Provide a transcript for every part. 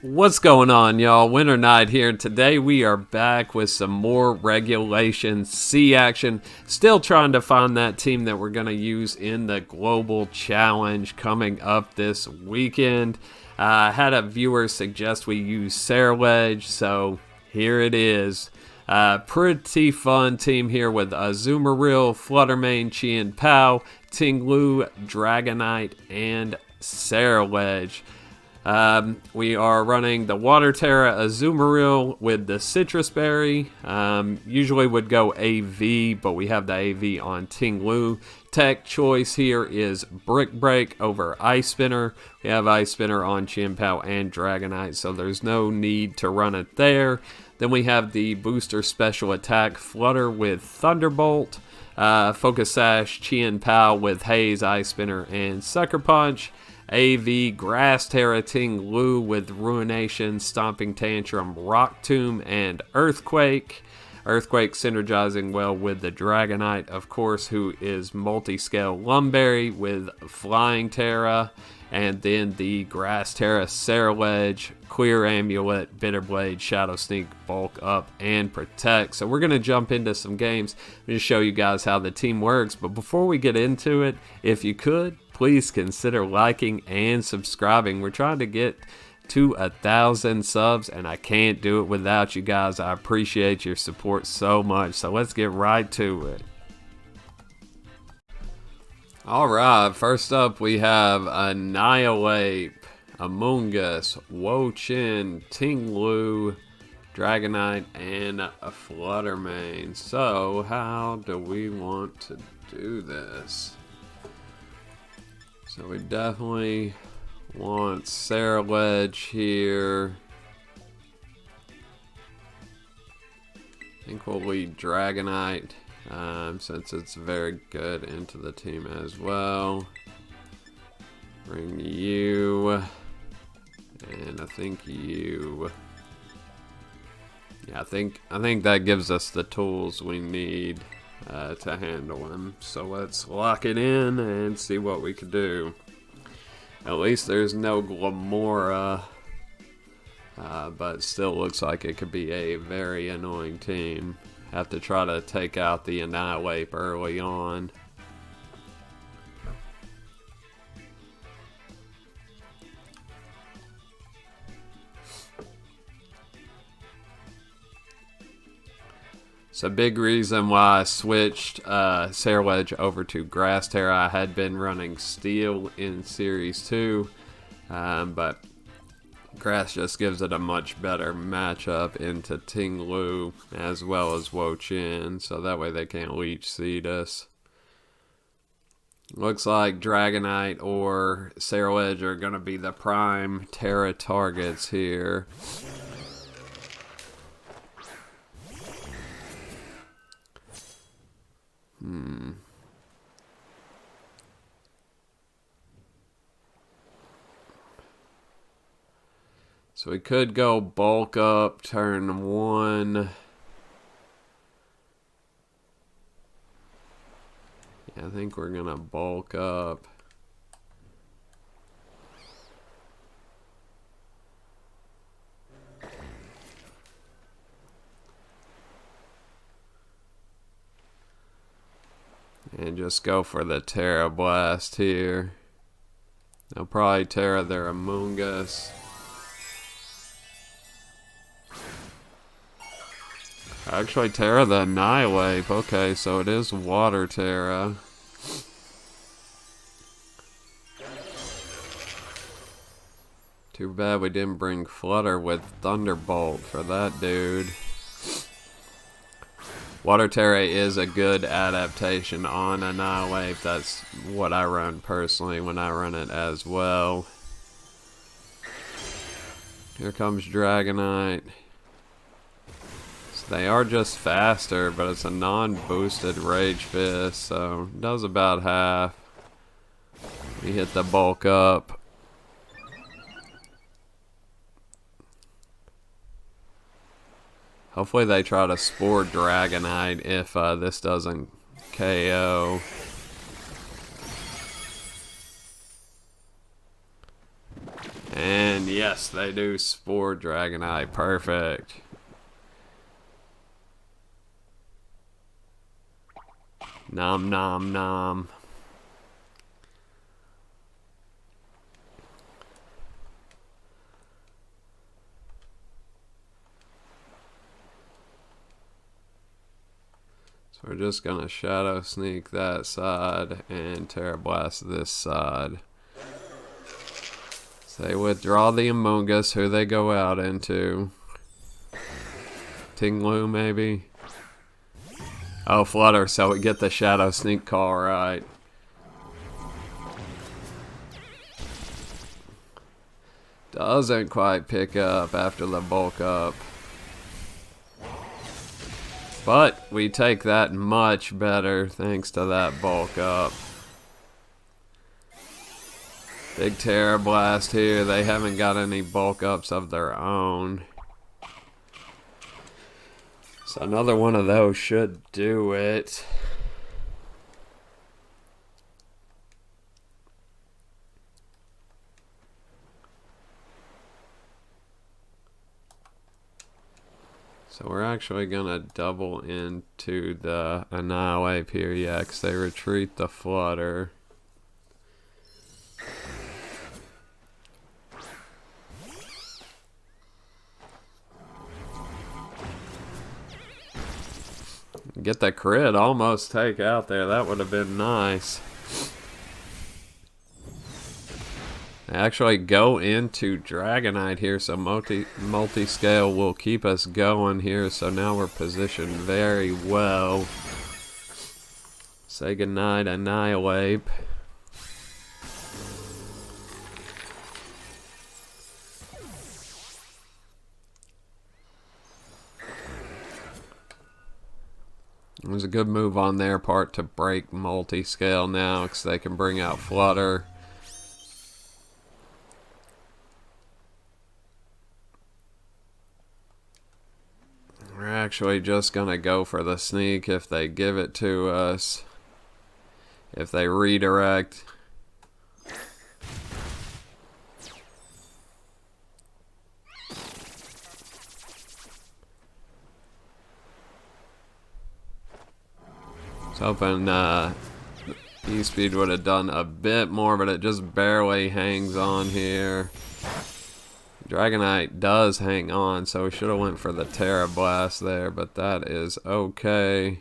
What's going on, y'all? Winter Knight here. Today we are back with some more Regulation C action. Still trying to find that team that we're going to use in the Global Challenge coming up this weekend. I had a viewer suggest we use Ceruledge, so here it is. Pretty fun team here with Azumarill, Flutter Mane, Chien Pao, Tinglu, Dragonite, and Ceruledge. We are running the Water Tera Azumarill with the Citrus Berry. Usually would go AV, but we have the AV on Tinglu. Tech choice here is Brick Break over Ice Spinner. We have Ice Spinner on Chien Pao and Dragonite, so there's no need to run it there. Then we have the booster special attack Flutter with Thunderbolt. Focus Sash Chien Pao with Haze, Ice Spinner, and Sucker Punch. AV Grass Tera Tinglu with Ruination, Stomping Tantrum, Rock Tomb, and Earthquake. Earthquake synergizing well with the Dragonite, of course, who is Multi-Scale Lumberry with Flying Tera. And then the Grass Tera Ceruledge, Clear Amulet, Bitterblade, Shadow Sneak, Bulk Up, and Protect. So we're going to jump into some games and just show you guys how the team works. But before we get into it, if you could, please consider liking and subscribing. We're trying to get to 1,000 subs, and I can't do it without you guys. I appreciate your support so much. So let's get right to it. Alright, first up we have Annihilate, Amoonguss, Wo-Chin, Tinglu, Dragonite, and a Flutter Mane. So, how do we want to do this? So we definitely want Ceruledge here. I think we'll lead Dragonite. Since it's very good into the team as well. Bring you, and I think you. Yeah, I think that gives us the tools we need to handle him. So let's lock it in and see what we can do. At least there's no Glamora, but still looks like it could be a very annoying team. Have to try to take out the Annihilate early on. So big reason why I switched Ceruledge over to Grass Tera. I had been running Steel in Series 2, but Grass just gives it a much better matchup into Tinglu as well as Wo-Chin, so that way they can't Leech Seed us. Looks like Dragonite or Ceruledge are going to be the prime Tera targets here. So we could go Bulk Up turn 1. Yeah, I think we're going to Bulk Up. And just go for the Tera Blast here. They'll probably Tera their Amoonguss. Actually, Tera the Annihilate. Okay, so it is Water Tera. Too bad we didn't bring Flutter with Thunderbolt for that dude. Water Tera is a good adaptation on Annihilate. That's what I run personally when I run it as well. Here comes Dragonite. They are just faster, but it's a non-boosted Rage Fist, so it does about half. We hit the Bulk Up. Hopefully they try to Spore Dragonite if this doesn't KO. And And yes, they do Spore Dragonite. Perfect. Nom nom nom. So we're just gonna Shadow Sneak that side and Tera Blast this side. So they withdraw the Among Us, who they go out into. Tinglu maybe? Oh, Flutter, so we get the Shadow Sneak call right. Doesn't quite pick up after the bulk up. But we take that much better thanks to that bulk up. Big Tera Blast here. They haven't got any bulk ups of their own. So another one of those should do it. So we're actually going to double into the Annihilate here, yeah, because they retreat the Flutter. Get the crit, almost take out there. That would have been nice. They actually go into Dragonite here, so multi-scale will keep us going here. So now we're positioned very well. Say goodnight, Annihilate. It was a good move on their part to break multi-scale now, because they can bring out Flutter. We're actually just going to go for the sneak if they give it to us. If they redirect. I was hoping E-Speed would have done a bit more, but it just barely hangs on here. Dragonite does hang on, so we should have went for the Tera Blast there, but that is okay.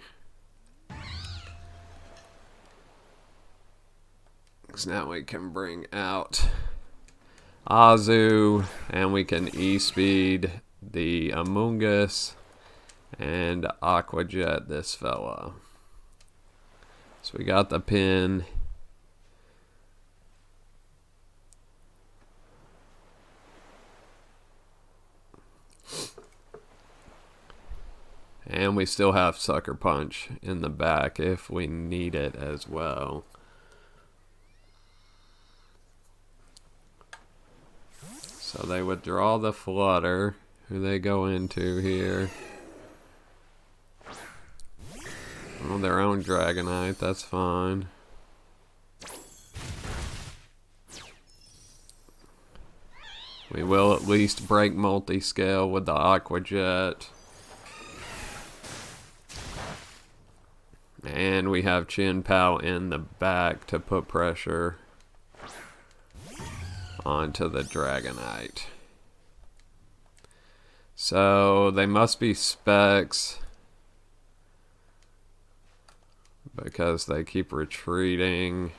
Because now we can bring out Azu, and we can E-Speed the Among Us and Aqua Jet this fella. So we got the pin. And we still have Sucker Punch in the back if we need it as well. So they withdraw the Flutter, who they go into here. Oh, their own Dragonite, that's fine. We will at least break multi-scale with the Aqua Jet. And we have Chien Pao in the back to put pressure onto the Dragonite. So they must be specs because they keep retreating.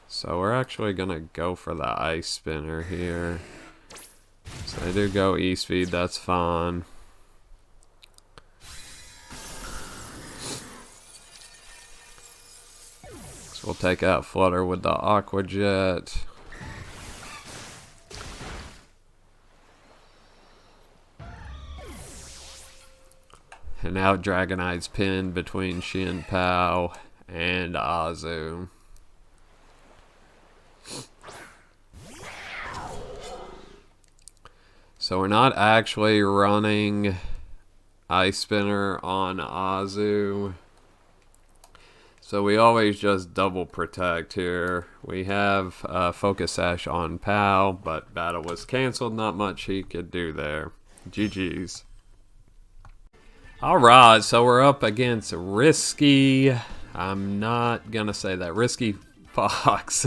So we're actually gonna go for the Ice Spinner here. So they do go E-Speed, that's fine. So we'll take out Flutter with the Aqua Jet. And now Dragonite's pinned between Chien Pao and Azu. So we're not actually running Ice Spinner on Azu. So we always just double protect here. We have Focus Sash on Pao, but battle was canceled. Not much he could do there. GG's. Alright, so we're up against Risky. I'm not going to say that. Risky Fox.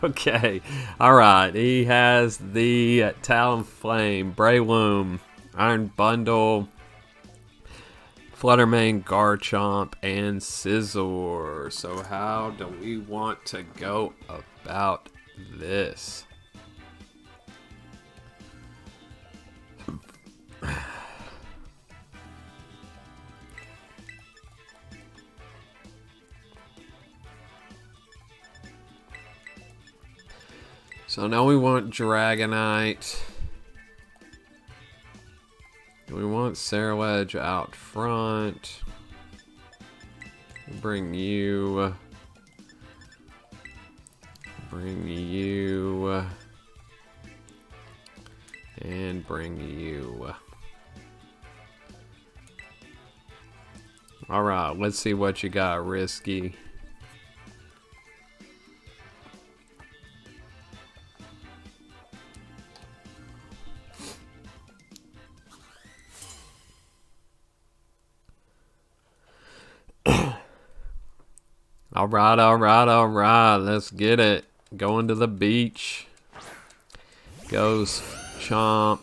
Okay. Alright, he has the Talonflame, Breloom, Iron Bundle, Flutter Mane, Garchomp, and Scizor. So how do we want to go about this? So now we want Dragonite. We want Ceruledge out front. Bring you. And bring you. Alright, let's see what you got, Risky. Alright, let's get it. Going to the beach. Goes Chomp.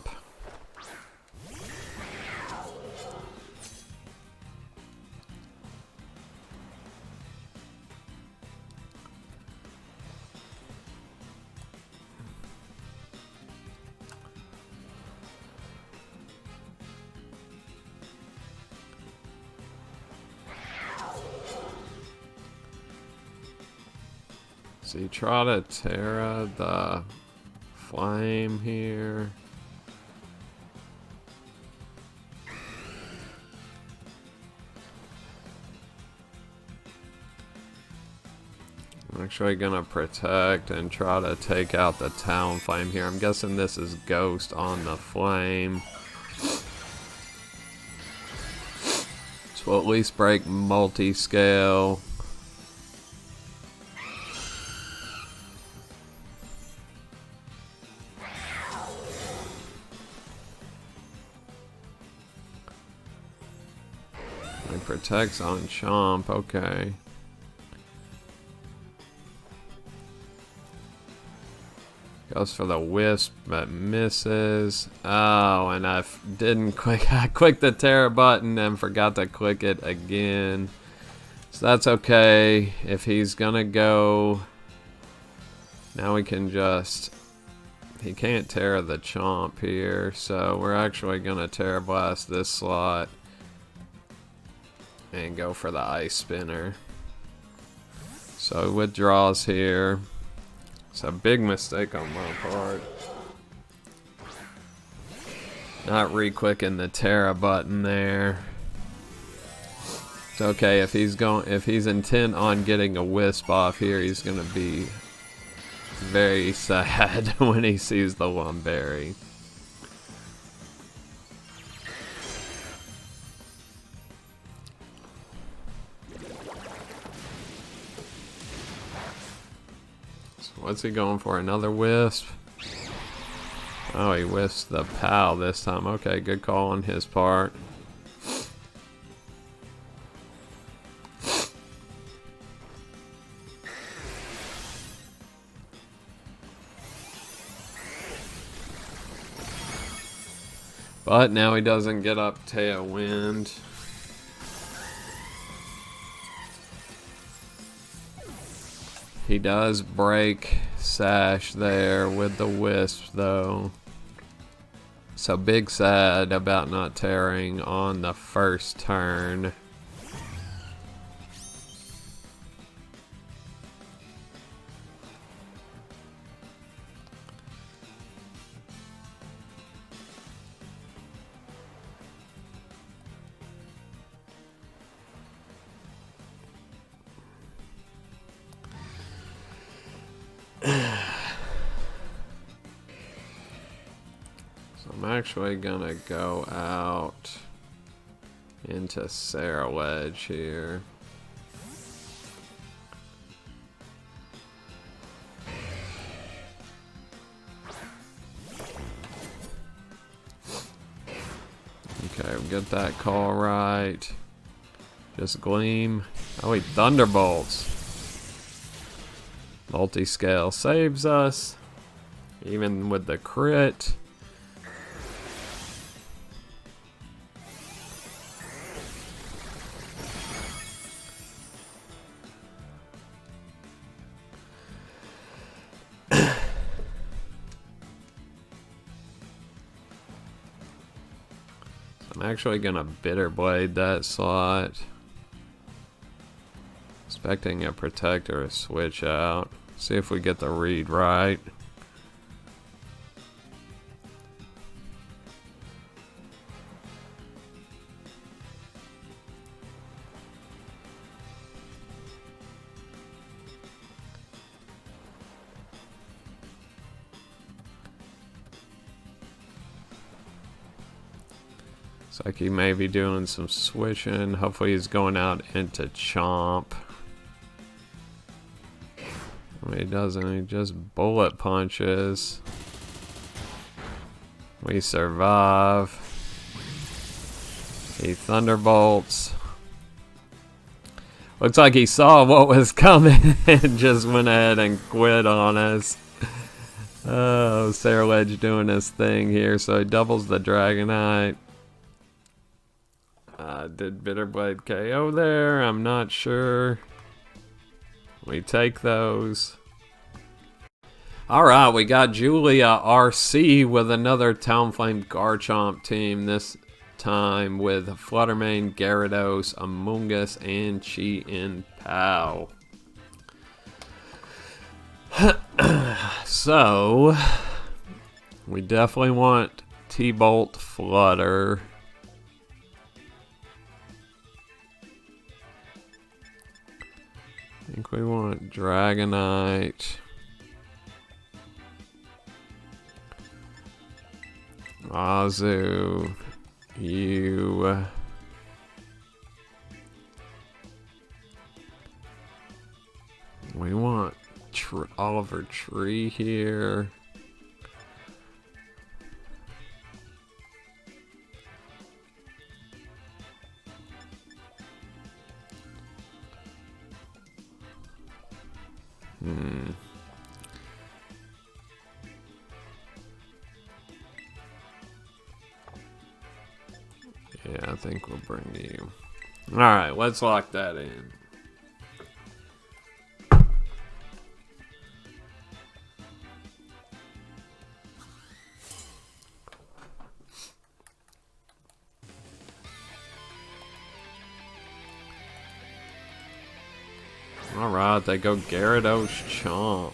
So you try to tera the flame here. I'm actually gonna protect and try to take out the Talonflame here. I'm guessing this is Ghost on the flame. So we'll at least break multi-scale. Protects on Chomp, okay. Goes for the Wisp, but misses. Oh, and I clicked the Tera button and forgot to click it again. So that's okay. If he's gonna go, now we can just, he can't Tera the Chomp here, so we're actually gonna Tera Blast this slot. And go for the Ice Spinner. So he withdraws here. It's a big mistake on my part. Not re-clicking the Tera button there. It's okay if he's intent on getting a Wisp off here, he's gonna be very sad when he sees the Lumberry. What's he going for? Another Wisp? Oh, he wisps the Pal this time. Okay, good call on his part. But now he doesn't get up Tailwind. He does break Sash there with the Wisp though. So big sad about not tearing on the first turn. I'm actually gonna go out into Ceruledge here. Okay, we get that call right. Just Gleam. Oh, he Thunderbolts. Multi-scale saves us. Even with the crit. I'm actually gonna Bitter Blade that slot. Expecting a Protector to switch out. See if we get the read right. Looks like he may be doing some switching. Hopefully he's going out into Chomp. He doesn't, he just bullet punches. We survive. He Thunderbolts. Looks like he saw what was coming and just went ahead and quit on us. Oh, Ceruledge doing his thing here, so he doubles the Dragonite. Did Bitterblade KO there? I'm not sure. We take those. Alright, we got Julia RC with another Talonflame Garchomp team. This time with Flutter Mane, Gyarados, Amoonguss, and Chien Pao. So, we definitely want T-Bolt Flutter. I think we want Dragonite. Azu. You. We want Oliver Tree here. Yeah, I think we'll bring you. Alright, let's lock that in. Alright, they go Gyarados Chomp.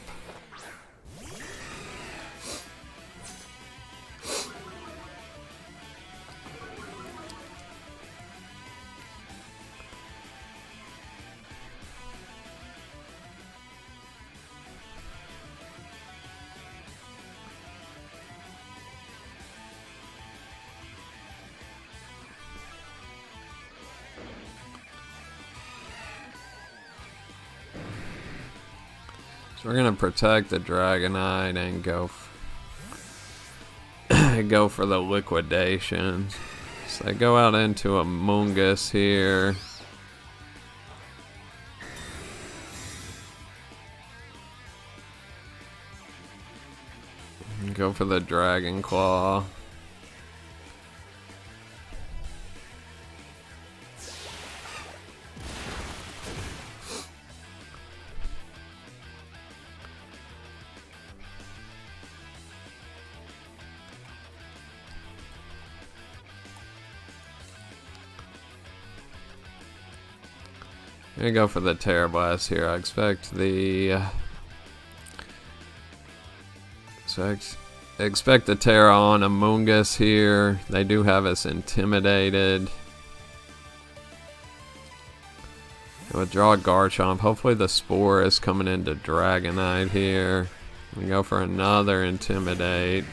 So we're gonna protect the Dragonite and go go for the liquidation. So they go out into Amoonguss here. And go for the Dragon Claw. I'm gonna go for the Tera Blast here. I expect the expect the Tera on Amoonguss here. They do have us intimidated. Withdraw Garchomp. Hopefully the Spore is coming into Dragonite here. We go for another Intimidate.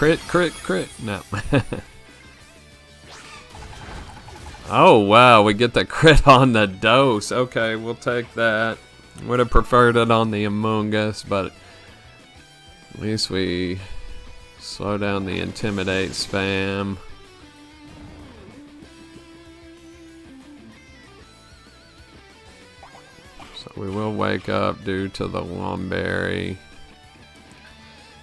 Crit, crit, crit. No. Oh, wow. We get the crit on the dose. Okay, we'll take that. Would have preferred it on the Among Us, but at least we slow down the Intimidate spam. So we will wake up due to the Womberry.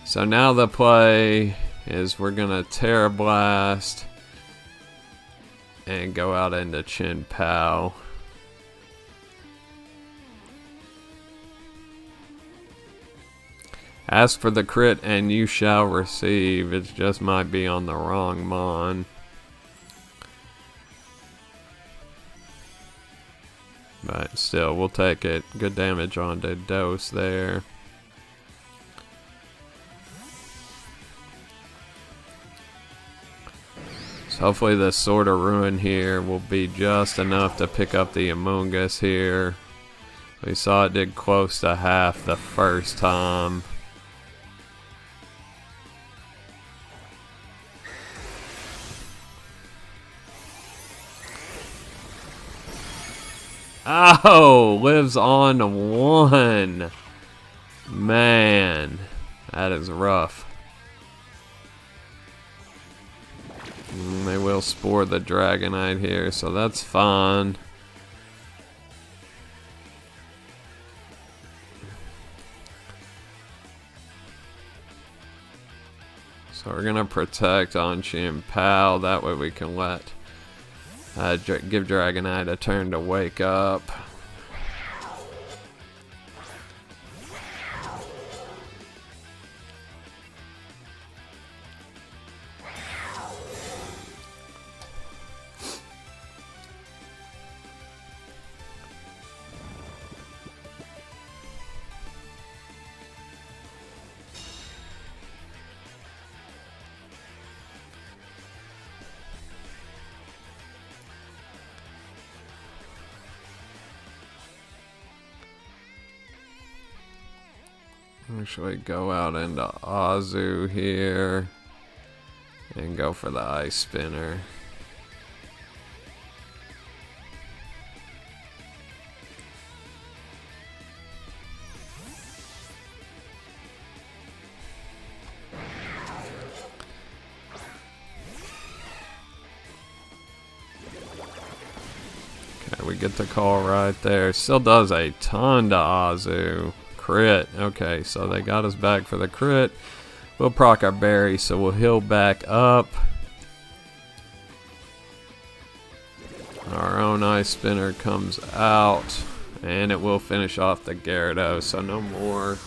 So now the play is we're going to Tera Blast and go out into Chien Pao. Ask for the crit and you shall receive. It just might be on the wrong mon. But still, we'll take it. Good damage on the dose there. So hopefully the Sword of Ruin here will be just enough to pick up the Among Us here. We saw it did close to half the first time. Oh, lives on 1. Man, that is rough. They will spore the Dragonite here, so that's fine. So we're gonna protect on Chien Pao. That way we can let give Dragonite a turn to wake up. Actually go out into Azu here and go for the Ice Spinner. Okay, we get the call right there. Still does a ton to Azu. Crit. Okay, so they got us back for the crit. We'll proc our berry, so we'll heal back up. Our own Ice Spinner comes out, and it will finish off the Gyarados, so no more.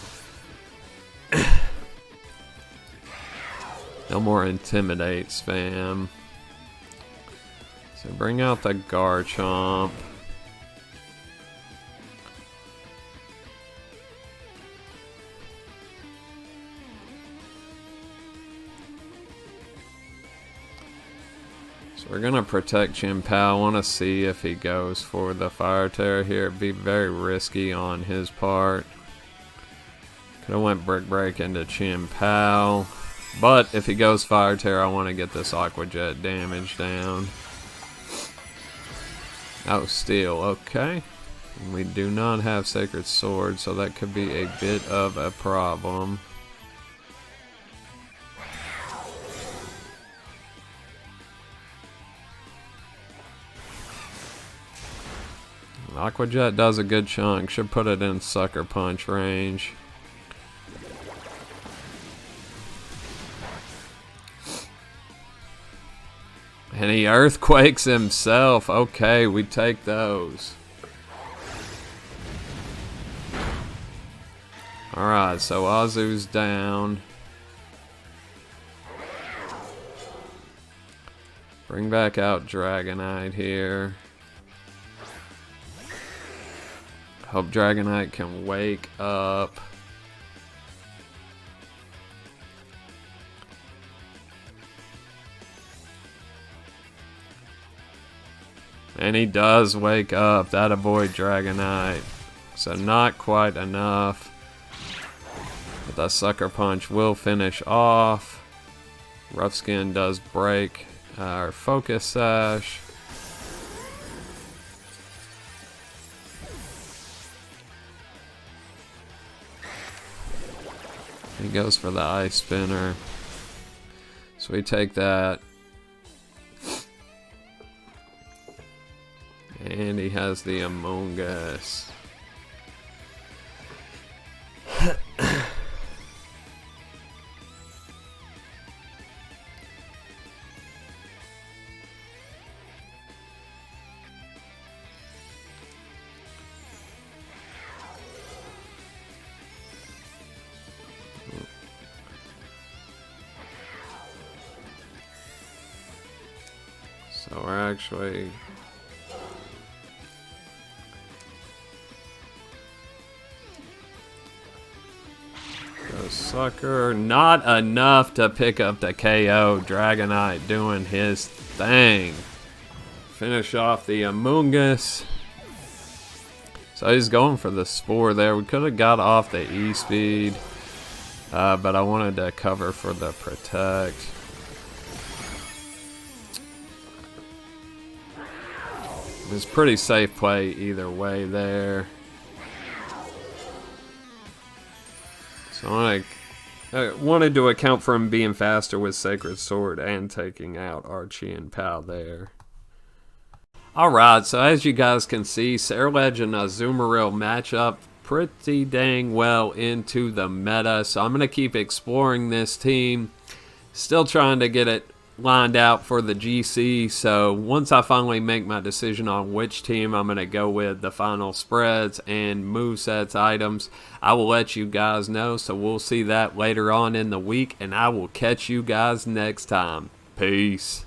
No more Intimidate spam. So bring out the Garchomp. We're gonna protect Chien Pao. I want to see if he goes for the Fire Tera here. It'd be very risky on his part. Could have went Brick Break into Chien Pao. But if he goes Fire Tera, I want to get this Aqua Jet damage down. Oh, Steel. Okay. We do not have Sacred Sword, so that could be a bit of a problem. Aqua Jet does a good chunk. Should put it in Sucker Punch range. And he Earthquakes himself. Okay, we take those. Alright, so Azu's down. Bring back out Dragonite here. Hope Dragonite can wake up. And he does wake up. That avoid Dragonite. So not quite enough. But the Sucker Punch will finish off. Rough Skin does break our Focus Sash. He goes for the Ice Spinner. So we take that. And he has the Among Us. So we're actually go sucker. Not enough to pick up the KO. Dragonite doing his thing. Finish off the Among Us. So he's going for the Spore there. We could have got off the E-Speed, but I wanted to cover for the Protect. It's pretty safe play either way there. So I wanted to account for him being faster with Sacred Sword and taking out our Chien Pao there. Alright, so as you guys can see, Ceruledge and Azumarill match up pretty dang well into the meta. So I'm going to keep exploring this team. Still trying to get it lined out for the GC, so once I finally make my decision on which team I'm going to go with, the final spreads and movesets items, I will let you guys know. So we'll see that later on in the week, and I will catch you guys next time. Peace.